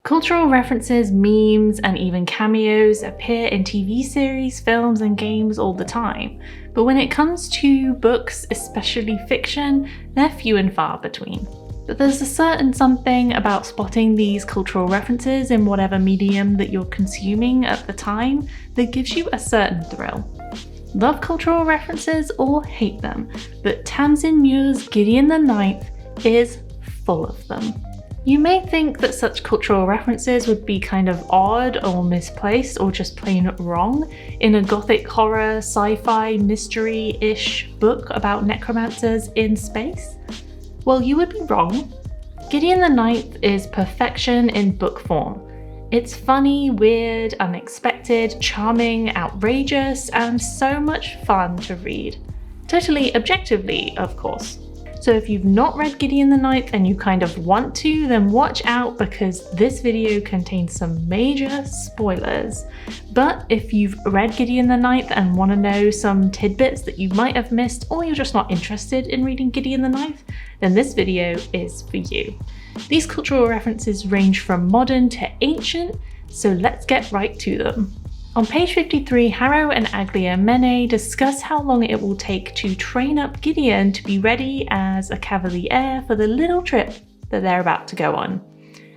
Cultural references, memes, and even cameos appear in TV series, films, and games all the time. But when it comes to books, especially fiction, they're few and far between. But there's a certain something about spotting these cultural references in whatever medium that you're consuming at the time that gives you a certain thrill. Love cultural references or hate them, but Tamsyn Muir's Gideon the Ninth is full of them. You may think that such cultural references would be kind of odd or misplaced or just plain wrong in a gothic horror, sci-fi, mystery-ish book about necromancers in space. Well, you would be wrong. Gideon the Ninth is perfection in book form. It's funny, weird, unexpected, charming, outrageous, and so much fun to read. Totally objectively, of course. So if you've not read Gideon the Ninth and you kind of want to, then watch out because this video contains some major spoilers. But if you've read Gideon the Ninth and want to know some tidbits that you might have missed, or you're just not interested in reading Gideon the Ninth, then this video is for you. These cultural references range from modern to ancient, so let's get right to them. On page 53, Harrow and Agliamene discuss how long it will take to train up Gideon to be ready as a cavalier for the little trip that they're about to go on.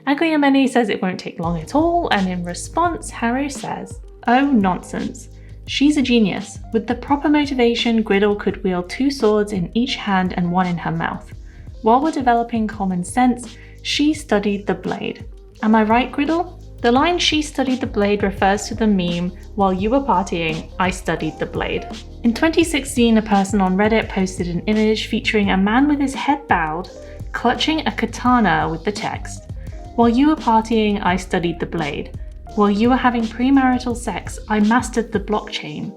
Agliamene says it won't take long at all, and in response, Harrow says, "Oh, nonsense. She's a genius. With the proper motivation, Griddle could wield 2 swords in each hand and 1 in her mouth. While we're developing common sense, she studied the blade. Am I right, Griddle?" The line "she studied the blade" refers to the meme "while you were partying, I studied the blade." In 2016, a person on Reddit posted an image featuring a man with his head bowed, clutching a katana with the text, "While you were partying, I studied the blade. While you were having premarital sex, I mastered the blockchain.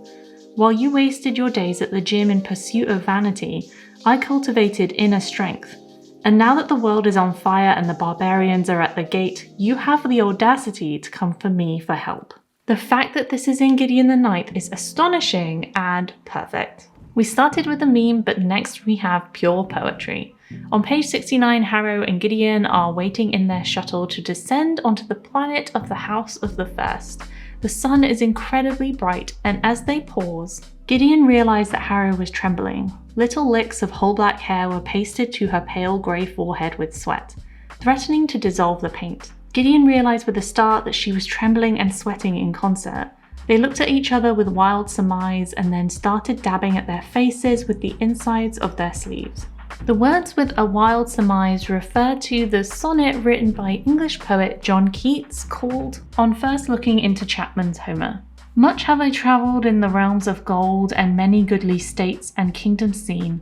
While you wasted your days at the gym in pursuit of vanity, I cultivated inner strength. And now that the world is on fire and the barbarians are at the gate, you have the audacity to come for me for help." The fact that this is in Gideon the Ninth is astonishing and perfect. We started with a meme, but next we have pure poetry. On page 69, Harrow and Gideon are waiting in their shuttle to descend onto the planet of the House of the First. The sun is incredibly bright, and as they pause, Gideon realized that Harrow was trembling. Little licks of whole black hair were pasted to her pale grey forehead with sweat, threatening to dissolve the paint. Gideon realized with a start that she was trembling and sweating in concert. They looked at each other with wild surmise and then started dabbing at their faces with the insides of their sleeves. The words "with a wild surmise" refer to the sonnet written by English poet John Keats called "On First Looking into Chapman's Homer." "Much have I travelled in the realms of gold, and many goodly states and kingdoms seen.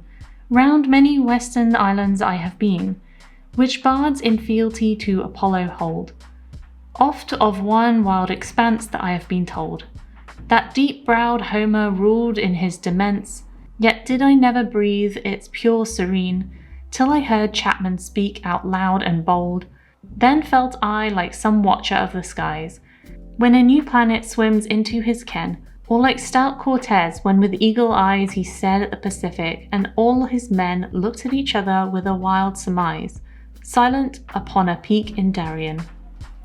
Round many western islands I have been, which bards in fealty to Apollo hold. Oft of one wild expanse that I have been told, that deep-browed Homer ruled in his demesne, yet did I never breathe its pure serene, till I heard Chapman speak out loud and bold. Then felt I like some watcher of the skies, when a new planet swims into his ken, or like stout Cortez when with eagle eyes he stared at the Pacific, and all his men looked at each other with a wild surmise, silent upon a peak in Darien."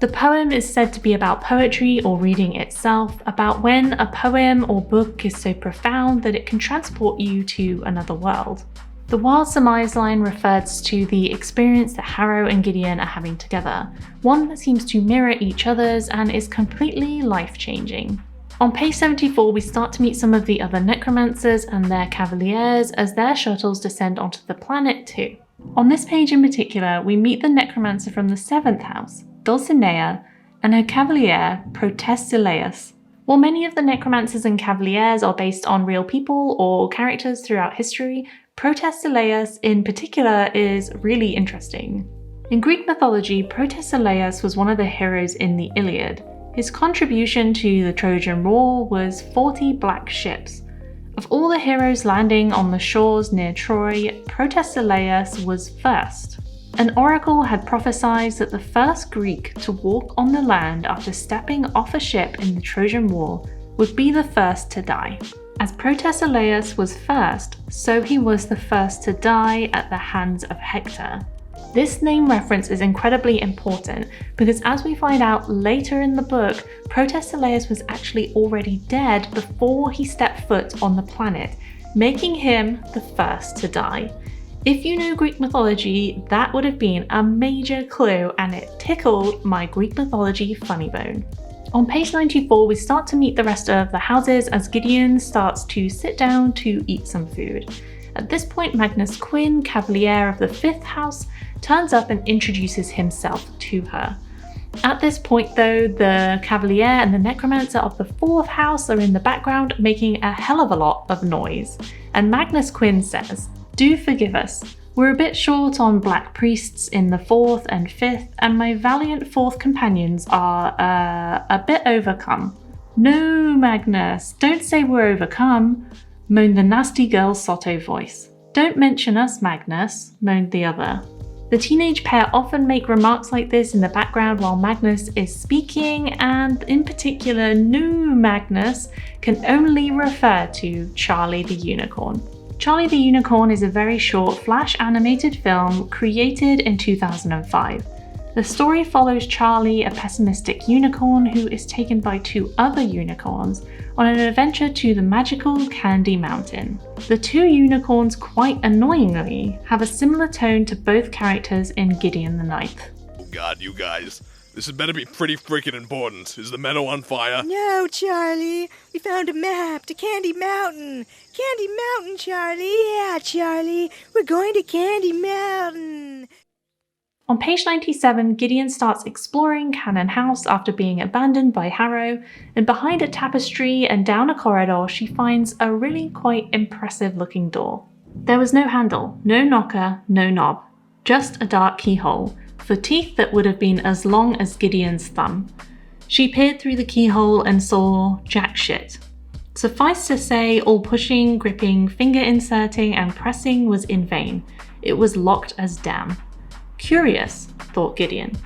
The poem is said to be about poetry or reading itself, about when a poem or book is so profound that it can transport you to another world. The wild surmise line refers to the experience that Harrow and Gideon are having together, one that seems to mirror each other's and is completely life-changing. On page 74, we start to meet some of the other necromancers and their cavaliers as their shuttles descend onto the planet too. On this page in particular, we meet the necromancer from the 7th house, Dulcinea, and her cavalier, Protestilaus. While many of the necromancers and cavaliers are based on real people or characters throughout history, Protestilaus in particular is really interesting. In Greek mythology, Protestilaus was one of the heroes in the Iliad. His contribution to the Trojan War was 40 black ships. Of all the heroes landing on the shores near Troy, Protestilaus was first. An oracle had prophesied that the first Greek to walk on the land after stepping off a ship in the Trojan War would be the first to die. As Protestilaus was first, so he was the first to die at the hands of Hector. This name reference is incredibly important because, as we find out later in the book, Protesilaus was actually already dead before he stepped foot on the planet, making him the first to die. If you know Greek mythology, that would have been a major clue, and it tickled my Greek mythology funny bone. On page 94, we start to meet the rest of the houses as Gideon starts to sit down to eat some food. At this point, Magnus Quinn, Cavalier of the 5th house, turns up and introduces himself to her. At this point though, the Cavalier and the Necromancer of the 4th house are in the background making a hell of a lot of noise. And Magnus Quinn says, "Do forgive us. We're a bit short on black priests in the 4th and 5th, and my valiant 4th companions are, a bit overcome." "No, Magnus, don't say we're overcome," moaned the nasty girl's sotto voice. "Don't mention us, Magnus," moaned the other. The teenage pair often make remarks like this in the background while Magnus is speaking, and in particular, new Magnus can only refer to Charlie the Unicorn. Charlie the Unicorn is a very short Flash animated film created in 2005. The story follows Charlie, a pessimistic unicorn who is taken by 2 other unicorns on an adventure to the magical Candy Mountain. The 2 unicorns, quite annoyingly, have a similar tone to both characters in Gideon the Ninth. Oh god, you guys. This had better be pretty freaking important. Is the meadow on fire? No, Charlie. We found a map to Candy Mountain. Candy Mountain, Charlie. Yeah, Charlie. We're going to Candy Mountain. On page 97, Gideon starts exploring Cannon House after being abandoned by Harrow, and behind a tapestry and down a corridor she finds a really quite impressive looking door. There was no handle, no knocker, no knob, just a dark keyhole, for teeth that would have been as long as Gideon's thumb. She peered through the keyhole and saw jack shit. Suffice to say, all pushing, gripping, finger inserting and pressing was in vain. It was locked as damn. Curious, thought Gideon.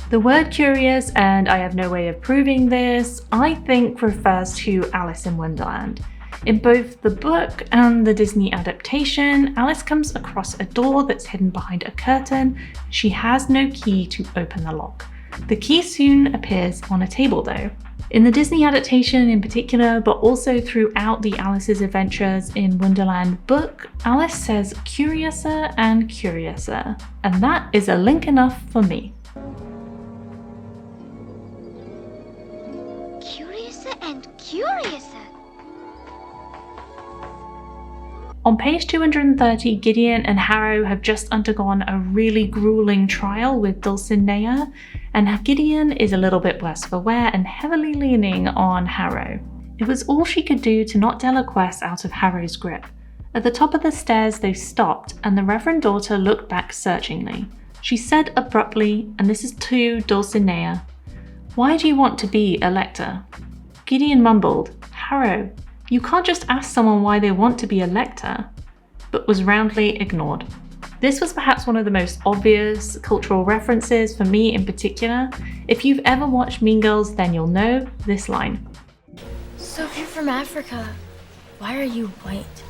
The word curious, and I have no way of proving this, I think refers to Alice in Wonderland. In both the book and the Disney adaptation, Alice comes across a door that's hidden behind a curtain. She has no key to open the lock. The key soon appears on a table though. In the Disney adaptation in particular, but also throughout the Alice's Adventures in Wonderland book, Alice says curiouser and curiouser, and that is a link enough for me. Curiouser and curiouser. On page 230, Gideon and Harrow have just undergone a really grueling trial with Dulcinea, and Gideon is a little bit worse for wear and heavily leaning on Harrow. It was all she could do to knock Delaquest out of Harrow's grip. At the top of the stairs they stopped, and the Reverend daughter looked back searchingly. She said abruptly, and this is to Dulcinea, "Why do you want to be Elector?" Gideon mumbled, "Harrow, you can't just ask someone why they want to be Elector," but was roundly ignored. This was perhaps one of the most obvious cultural references for me in particular. If you've ever watched Mean Girls, then you'll know this line. So if you're from Africa, why are you white?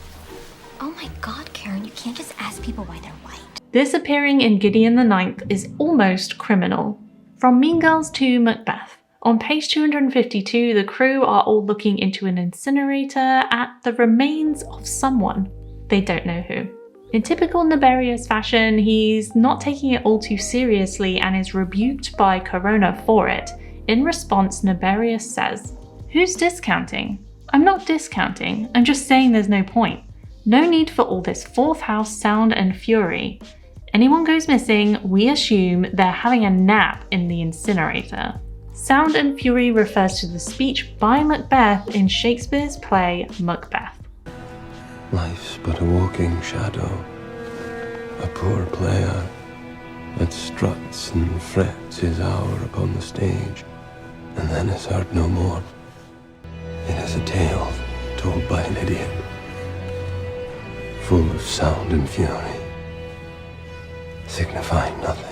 Oh my god, Karen, you can't just ask people why they're white. This appearing in Gideon the Ninth is almost criminal. From Mean Girls to Macbeth. On page 252, the crew are all looking into an incinerator at the remains of someone. They don't know who. In typical Naberius fashion, he's not taking it all too seriously and is rebuked by Corona for it. In response, Naberius says, "Who's discounting? I'm not discounting, I'm just saying there's no point. No need for all this 4th house sound and fury. Anyone goes missing, we assume they're having a nap in the incinerator." Sound and fury refers to the speech by Macbeth in Shakespeare's play Macbeth. Life's but a walking shadow, a poor player that struts and frets his hour upon the stage, and then is heard no more. It is a tale told by an idiot, full of sound and fury, signifying nothing.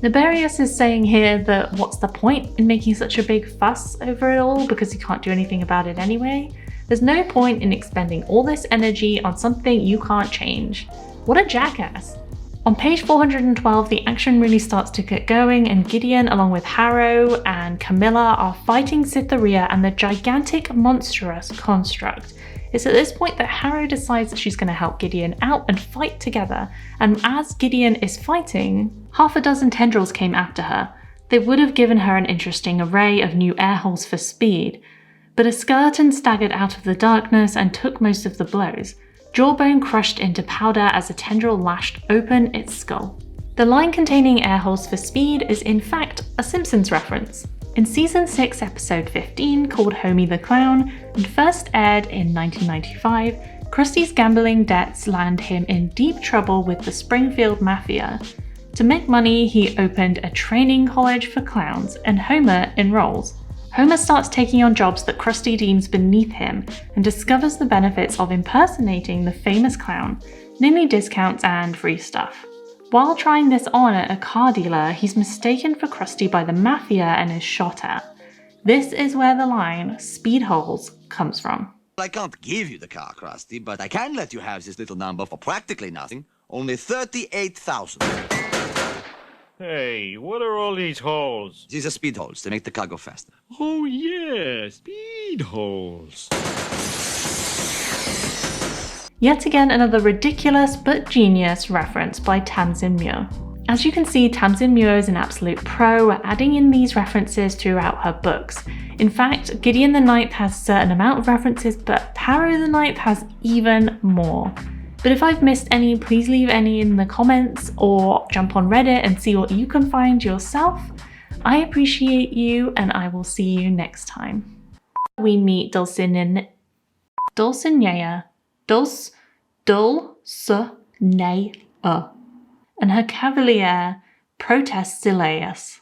Naberius is saying here that what's the point in making such a big fuss over it all because you can't do anything about it anyway? There's no point in expending all this energy on something you can't change. What a jackass. On page 412, the action really starts to get going, and Gideon, along with Harrow and Camilla, are fighting Cytherea and the gigantic monstrous construct. It's at this point that Harrow decides that she's going to help Gideon out and fight together, and as Gideon is fighting, half a dozen tendrils came after her. They would have given her an interesting array of new air holes for speed, but a skeleton staggered out of the darkness and took most of the blows. Jawbone crushed into powder as a tendril lashed open its skull. The line containing air holes for speed is in fact a Simpsons reference. In season 6 episode 15 called Homie the Clown and first aired in 1995, Krusty's gambling debts land him in deep trouble with the Springfield Mafia. To make money, he opened a training college for clowns and Homer enrolls. Homer starts taking on jobs that Krusty deems beneath him and discovers the benefits of impersonating the famous clown, namely discounts and free stuff. While trying this on at a car dealer, he's mistaken for Krusty by the Mafia and is shot at. This is where the line, speed holes, comes from. I can't give you the car, Krusty, but I can let you have this little number for practically nothing. Only 38,000. Hey, what are all these holes? These are speed holes to make the car go faster. Oh yeah, speed holes. Yet again another ridiculous but genius reference by Tamsyn Muir. As you can see, Tamsyn Muir is an absolute pro at adding in these references throughout her books. In fact, Gideon the Ninth has a certain amount of references, but Harrow the Ninth has even more. But if I've missed any, please leave any in the comments or jump on Reddit and see what you can find yourself. I appreciate you, and I will see you next time. We meet Dulcinea, and her cavalier Protesilaus,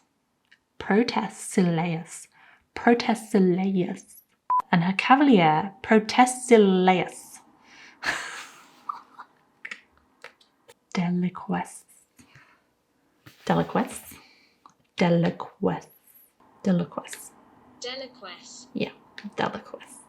and her cavalier Protesilaus. Deliquesce. Yeah, Deliquesce.